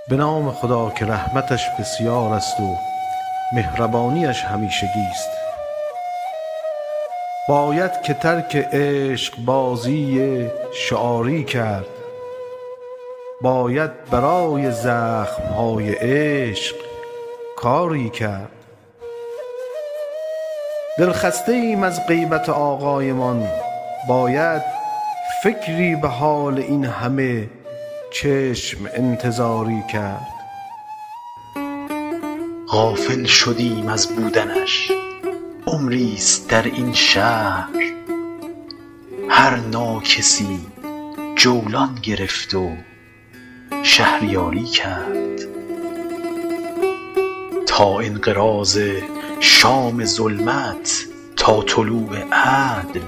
به نام خدا که رحمتش بسیار است و مهربانیش همیشگی است. باید که ترک عشق بازی شعاری کرد، باید برای زخم‌های عشق کاری کرد. دلخسته ایم از غیبت آقایمان، باید فکری به حال این همه چشم انتظاری کرد. غافل شدیم از بودنش، عمریست در این شهر. هر ناکسی جولان گرفت و شهریاری کرد. تا انقراض شام ظلمت تا طلوع عدل،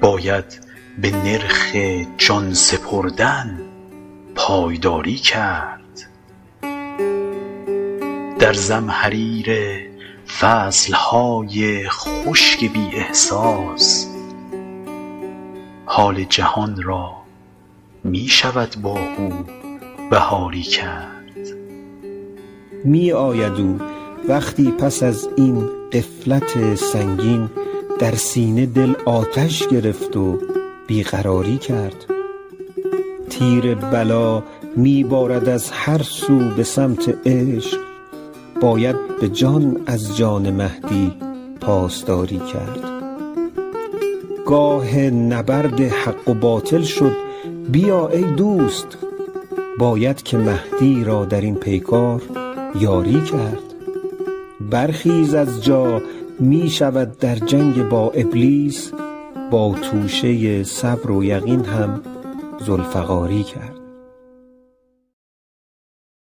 باید به نرخ جان سپردن پایداری کرد. در زمهریر فصلهای خشک بی احساس، حال جهان را می شود با او بهاری کرد. می آید او وقتی پس از این غفلت سنگین، در سینه دل آتش گرفت و بیقراری کرد. تیر بلا می بارد از هر سو به سمت عشق، باید به جان از جان مهدی پاسداری کرد. گاه نبرد حق و باطل شد، بیا ای دوست، باید که مهدی را در این پیکار یاری کرد. برخیز از جا، می شود در جنگ با ابلیس، با توشه صبر و یقین هم ذوالفقاری کرد.